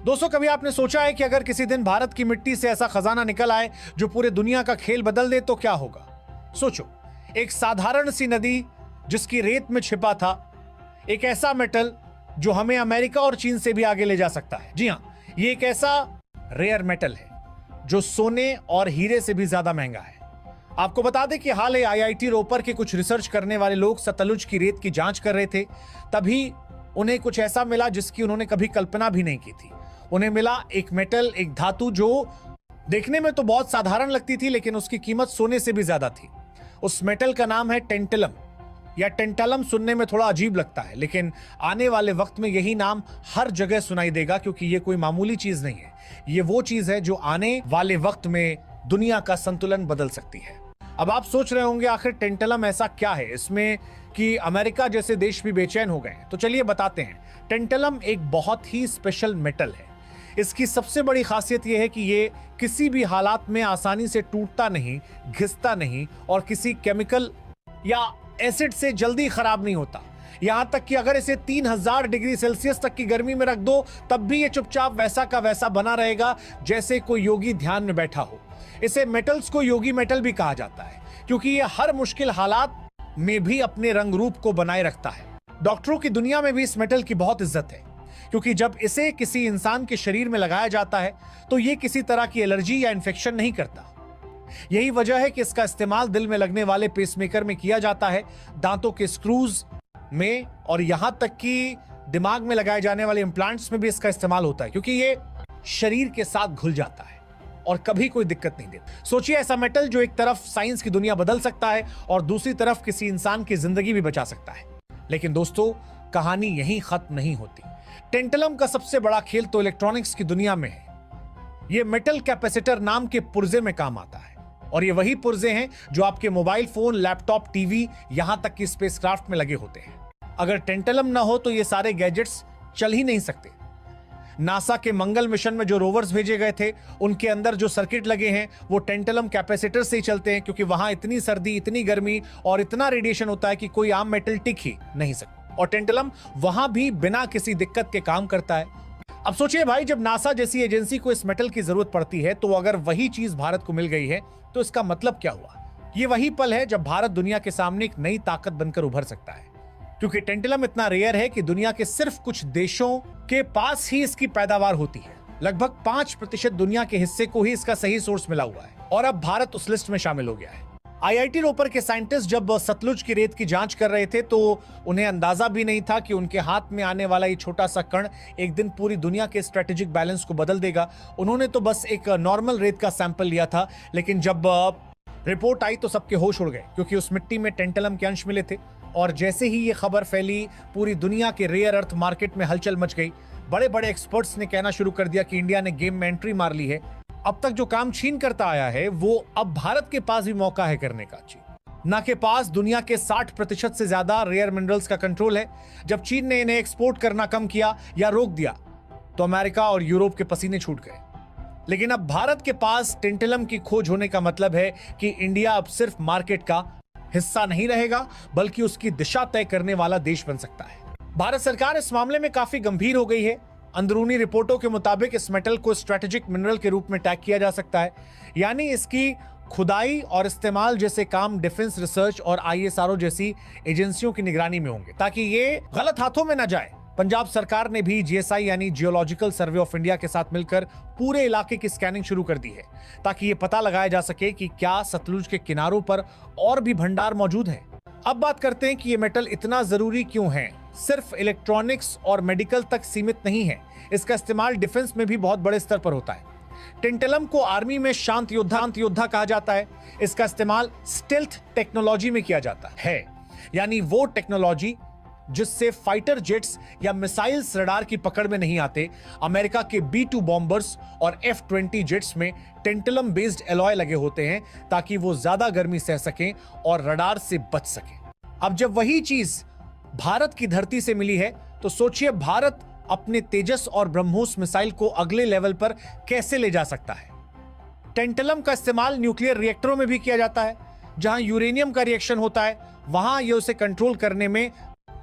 दोस्तों, कभी आपने सोचा है कि अगर किसी दिन भारत की मिट्टी से ऐसा खजाना निकल आए जो पूरे दुनिया का खेल बदल दे तो क्या होगा? सोचो, एक साधारण सी नदी जिसकी रेत में छिपा था एक ऐसा मेटल जो हमें अमेरिका और चीन से भी आगे ले जा सकता है। जी हां, ये एक ऐसा रेयर मेटल है जो सोने और हीरे से भी ज्यादा महंगा है। आपको बता दें कि हाल ही आईआईटी रोपर के कुछ रिसर्च करने वाले लोग सतलुज की रेत की जांच कर रहे थे, तभी उन्हें कुछ ऐसा मिला जिसकी उन्होंने कभी कल्पना भी नहीं की थी। उन्हें मिला एक मेटल, एक धातु जो देखने में तो बहुत साधारण लगती थी लेकिन उसकी कीमत सोने से भी ज्यादा थी। उस मेटल का नाम है टेंटलम, या टेंटलम सुनने में थोड़ा अजीब लगता है लेकिन आने वाले वक्त में यही नाम हर जगह सुनाई देगा, क्योंकि ये कोई मामूली चीज नहीं है। ये वो चीज है जो आने वाले वक्त में दुनिया का संतुलन बदल सकती है। अब आप सोच रहे होंगे आखिर टेंटलम ऐसा क्या है इसमें कि अमेरिका जैसे देश भी बेचैन हो गए हैं। तो चलिए बताते हैं। टेंटलम एक बहुत ही स्पेशल मेटल है। इसकी सबसे बड़ी खासियत यह है कि ये किसी भी हालात में आसानी से टूटता नहीं, घिसता नहीं और किसी केमिकल या एसिड से जल्दी खराब नहीं होता। यहां तक कि अगर इसे 3000 डिग्री सेल्सियस तक की गर्मी में रख दो तब भी ये चुपचाप वैसा का वैसा बना रहेगा जैसे कोई योगी ध्यान में बैठा हो। इसे मेटल्स को योगी मेटल भी कहा जाता है क्योंकि ये हर मुश्किल हालात में भी अपने रंग रूप को बनाए रखता है। डॉक्टरों की दुनिया में भी इस मेटल की बहुत इज्जत है क्योंकि जब इसे किसी इंसान के शरीर में लगाया जाता है तो ये किसी तरह की एलर्जी या इन्फेक्शन नहीं करता। यही वजह है कि इसका इस्तेमाल दिल में लगने वाले पेसमेकर में किया जाता है, दांतों के स्क्रूज में और यहां तक कि दिमाग में लगाए जाने वाले इम्प्लांट्स में भी इसका इस्तेमाल होता है क्योंकि ये शरीर के साथ घुल जाता है और कभी कोई दिक्कत नहीं देता। सोचिए, ऐसा मेटल जो एक तरफ साइंस की दुनिया बदल सकता है और दूसरी तरफ किसी इंसान की जिंदगी भी बचा सकता है। लेकिन दोस्तों, कहानी यहीं खत्म नहीं होती। टेंटलम का सबसे बड़ा खेल तो इलेक्ट्रॉनिक्स की दुनिया में है। यह मेटल कैपेसिटर नाम के पुर्जे में काम आता है और ये वही पुर्जे हैं जो आपके मोबाइल फोन, लैपटॉप, टीवी, यहां तक कि स्पेसक्राफ्ट में लगे होते हैं। अगर टेंटलम ना हो तो ये सारे गैजेट्स चल ही नहीं सकते। नासा के मंगल मिशन में जो रोवर्स भेजे गए थे उनके अंदर जो सर्किट लगे हैं वो टेंटलम कैपेसिटर से ही चलते हैं क्योंकि वहां इतनी सर्दी, इतनी गर्मी और इतना रेडिएशन होता है कि कोई आम मेटल टिक ही नहीं सकता। और टेंटलम वहां भी बिना किसी दिक्कत के काम करता है। अब सोचिए भाई, जब नासा जैसी एजेंसी को इस मेटल की जरूरत पड़ती है तो अगर वही चीज भारत को मिल गई है तो इसका मतलब क्या हुआ? ये वही पल है जब भारत दुनिया के सामने एक नई ताकत बनकर उभर सकता है क्योंकि टेंटलम इतना रेयर है कि दुनिया के सिर्फ कुछ देशों के पास ही इसकी पैदावार होती है। लगभग 5% दुनिया के हिस्से को ही इसका सही सोर्स मिला हुआ है और अब भारत उस लिस्ट में शामिल हो गया है। आईआईटी रोपर के साइंटिस्ट जब सतलुज की रेत की जांच कर रहे थे तो उन्हें अंदाजा भी नहीं था कि उनके हाथ में आने वाला ये छोटा सा कण एक दिन पूरी दुनिया के स्ट्रेटेजिक बैलेंस को बदल देगा। उन्होंने तो बस एक नॉर्मल रेत का सैंपल लिया था, लेकिन जब रिपोर्ट आई तो सबके होश उड़ गए क्योंकि उस मिट्टी में टेंटलम के अंश मिले थे। और जैसे ही ये खबर फैली, पूरी दुनिया के रेयर अर्थ मार्केट में हलचल मच गई। बड़े बड़े एक्सपर्ट्स ने कहना शुरू कर दिया कि इंडिया ने गेम में एंट्री मार ली है। अब तक जो काम चीन करता आया है वो अब भारत के पास भी मौका है करने का। चीन के पास दुनिया के 60% से ज्यादा रेयर मिनरल्स का कंट्रोल है। जब चीन ने इन्हें एक्सपोर्ट करना कम किया या रोक दिया तो अमेरिका और यूरोप के पसीने छूट गए। लेकिन अब भारत के पास टेंटलम की खोज होने का मतलब है कि इंडिया अब सिर्फ मार्केट का हिस्सा नहीं रहेगा बल्कि उसकी दिशा तय करने वाला देश बन सकता है। भारत सरकार इस मामले में काफी गंभीर हो गई है। अंदरूनी रिपोर्टों के मुताबिक इस मेटल को स्ट्रेटेजिक मिनरल के रूप में टैग किया जा सकता है, यानी इसकी खुदाई और इस्तेमाल जैसे काम डिफेंस रिसर्च और आईएसआरओ जैसी एजेंसियों की निगरानी में होंगे ताकि ये गलत हाथों में न जाए। पंजाब सरकार ने भी जीएसआई यानी जियोलॉजिकल सर्वे ऑफ इंडिया के साथ मिलकर पूरे इलाके की स्कैनिंग शुरू कर दी है ताकि ये पता लगाया जा सके कि क्या सतलुज के किनारों पर और भी भंडार मौजूद है। अब बात करते हैं कि ये मेटल इतना जरूरी क्यों है। सिर्फ इलेक्ट्रॉनिक्स और मेडिकल तक सीमित नहीं है, इसका इस्तेमाल डिफेंस में भी बहुत बड़े स्तर पर होता है। टेंटलम को आर्मी में शांत योद्धा कहा जाता है। इसका इस्तेमाल स्टेल्थ टेक्नोलॉजी में किया जाता है, यानी वो टेक्नोलॉजी जिससे फाइटर जेट्स या मिसाइल्स रडार की पकड़ में नहीं आते। अमेरिका के B-2 बॉम्बर्स और F-20 जेट्स में टेंटलम बेस्ड एलॉय लगे होते हैं ताकि वो ज्यादा गर्मी सह सकें और रडार से बच सकें। अब जब वही चीज भारत की धरती से मिली है तो सोचिए भारत अपने तेजस और ब्रह्मोस मिसाइल को अगले लेवल पर कैसे ले जा सकता है। टेंटलम का इस्तेमाल न्यूक्लियर रिएक्टरों में भी किया जाता है। जहां यूरेनियम का रिएक्शन होता है वहां यह उसे कंट्रोल करने में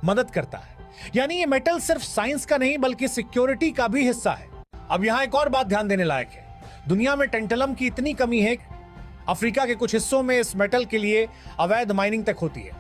मदद करता है। यानी ये मेटल सिर्फ साइंस का नहीं बल्कि सिक्योरिटी का भी हिस्सा है। अब यहां एक और बात ध्यान देने लायक है। दुनिया में टेंटलम की इतनी कमी है, अफ्रीका के कुछ हिस्सों में इस मेटल के लिए अवैध माइनिंग तक होती है।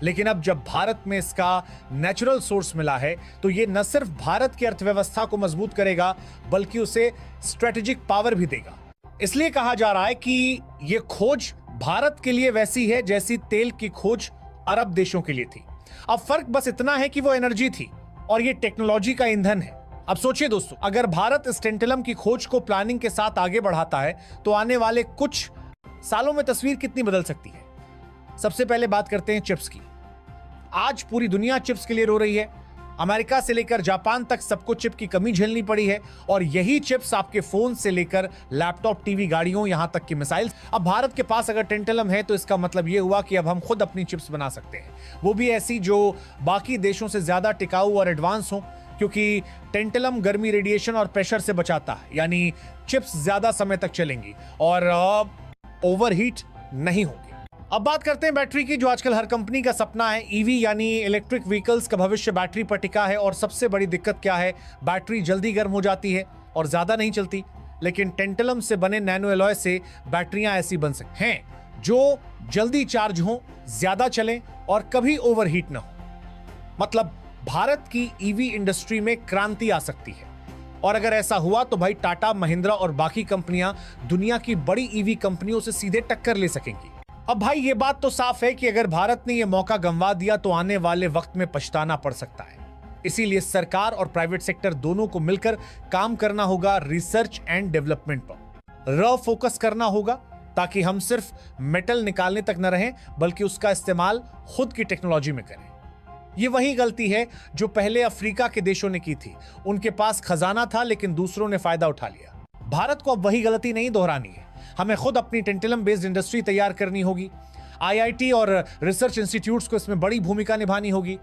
लेकिन अब जब भारत में इसका नेचुरल सोर्स मिला है तो ये न सिर्फ भारत की अर्थव्यवस्था को मजबूत करेगा बल्कि उसे स्ट्रेटेजिक पावर भी देगा। इसलिए कहा जा रहा है कि यह खोज भारत के लिए वैसी है जैसी तेल की खोज अरब देशों के लिए थी। अब फर्क बस इतना है कि वो एनर्जी थी और ये टेक्नोलॉजी का ईंधन है। अब सोचिए दोस्तों, अगर भारत इस टेंटलम की खोज को प्लानिंग के साथ आगे बढ़ाता है तो आने वाले कुछ सालों में तस्वीर कितनी बदल सकती है। सबसे पहले बात करते हैं चिप्स की। आज पूरी दुनिया चिप्स के लिए रो रही है। अमेरिका से लेकर जापान तक सबको चिप की कमी झेलनी पड़ी है और यही चिप्स आपके फोन से लेकर लैपटॉप, टीवी, गाड़ियों, यहां तक कि मिसाइल। अब भारत के पास अगर टेंटलम है तो इसका मतलब यह हुआ कि अब हम खुद अपनी चिप्स बना सकते हैं, वो भी ऐसी जो बाकी देशों से ज्यादा टिकाऊ और एडवांस हो, क्योंकि टेंटलम गर्मी, रेडिएशन और प्रेशर से बचाता है, यानी चिप्स ज्यादा समय तक चलेंगी और ओवरहीट नहीं होगी। अब बात करते हैं बैटरी की, जो आजकल हर कंपनी का सपना है। ईवी यानी इलेक्ट्रिक व्हीकल्स का भविष्य बैटरी पर टिका है और सबसे बड़ी दिक्कत क्या है, बैटरी जल्दी गर्म हो जाती है और ज्यादा नहीं चलती। लेकिन टेंटलम से बने नैनो एलॉय से बैटरियां ऐसी बन सकती हैं जो जल्दी चार्ज हो, ज्यादा चलें और कभी ओवरहीट ना हो। मतलब भारत की ईवी इंडस्ट्री में क्रांति आ सकती है और अगर ऐसा हुआ तो भाई टाटा, महिंद्रा और बाकी कंपनियां दुनिया की बड़ी ईवी कंपनियों से सीधे टक्कर ले सकेंगी। अब भाई ये बात तो साफ है कि अगर भारत ने यह मौका गंवा दिया तो आने वाले वक्त में पछताना पड़ सकता है। इसीलिए सरकार और प्राइवेट सेक्टर दोनों को मिलकर काम करना होगा, रिसर्च एंड डेवलपमेंट पर फोकस करना होगा, ताकि हम सिर्फ मेटल निकालने तक न रहें बल्कि उसका इस्तेमाल खुद की टेक्नोलॉजी में करें। ये वही गलती है जो पहले अफ्रीका के देशों ने की थी। उनके पास खजाना था लेकिन दूसरों ने फायदा उठा लिया। भारत को अब वही गलती नहीं दोहरानी है। हमें खुद अपनी टेंटलम बेस्ड इंडस्ट्री तैयार करनी होगी। आईआईटी और रिसर्च इंस्टीट्यूट्स को इसमें बड़ी भूमिका निभानी होगी।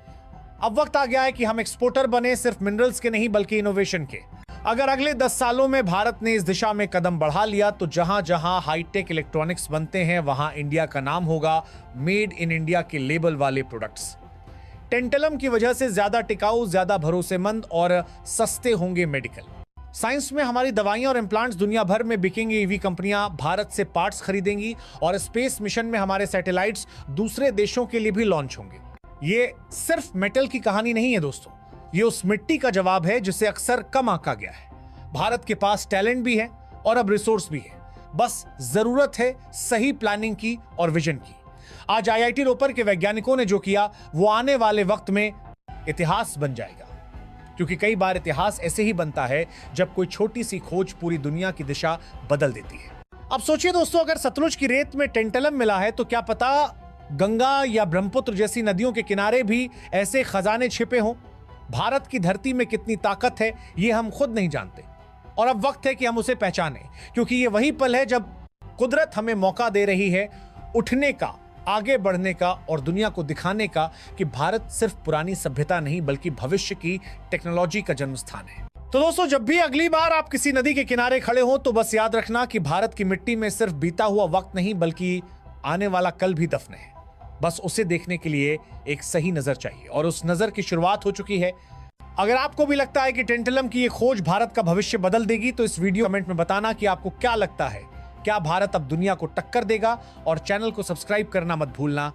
अब वक्त आ गया है कि हम एक्सपोर्टर बने, सिर्फ मिनरल्स के नहीं बल्कि इनोवेशन के। अगर अगले 10 सालों में भारत ने इस दिशा में कदम बढ़ा लिया तो जहां जहां हाईटेक इलेक्ट्रॉनिक्स बनते हैं वहां इंडिया का नाम होगा, मेड इन इंडिया के लेबल वाले प्रोडक्ट्स। टेंटलम की वजह से ज्यादा टिकाऊ, ज्यादा भरोसेमंद और सस्ते होंगे मेडिकल साइंस में हमारी दवाइयां और इम्प्लांट्स दुनिया भर में बिकेंगे। ईवी कंपनियां भारत से पार्ट्स खरीदेंगी और स्पेस मिशन में हमारे सैटेलाइट्स दूसरे देशों के लिए भी लॉन्च होंगे। ये सिर्फ मेटल की कहानी नहीं है दोस्तों, ये उस मिट्टी का जवाब है जिसे अक्सर कम आंका गया है। भारत के पास टैलेंट भी है और अब रिसोर्स भी है, बस जरूरत है सही प्लानिंग की और विजन की। आज आईआईटी रोपर के वैज्ञानिकों ने जो किया वो आने वाले वक्त में इतिहास बन जाएगा, क्योंकि कई बार इतिहास ऐसे ही बनता है जब कोई छोटी सी खोज पूरी दुनिया की दिशा बदल देती है। अब सोचिए दोस्तों, अगर सतलुज की रेत में टेंटलम मिला है तो क्या पता गंगा या ब्रह्मपुत्र जैसी नदियों के किनारे भी ऐसे खजाने छिपे हों। भारत की धरती में कितनी ताकत है ये हम खुद नहीं जानते और अब वक्त है कि हम उसे पहचानें, क्योंकि ये वही पल है जब कुदरत हमें मौका दे रही है उठने का, आगे बढ़ने का और दुनिया को दिखाने का कि भारत सिर्फ पुरानी सभ्यता नहीं बल्कि भविष्य की टेक्नोलॉजी का जन्म स्थान है। तो दोस्तों, जब भी अगली बार आप किसी नदी के किनारे खड़े हो तो बस याद रखना कि भारत की मिट्टी में सिर्फ बीता हुआ वक्त नहीं बल्कि आने वाला कल भी दफन है। बस उसे देखने के लिए एक सही नजर चाहिए और उस नजर की शुरुआत हो चुकी है। अगर आपको भी लगता है कि टेंटलम की ये खोज भारत का भविष्य बदल देगी तो इस वीडियो कमेंट में बताना कि आपको क्या लगता है। क्या भारत अब दुनिया को टक्कर देगा? और चैनल को सब्सक्राइब करना मत भूलना।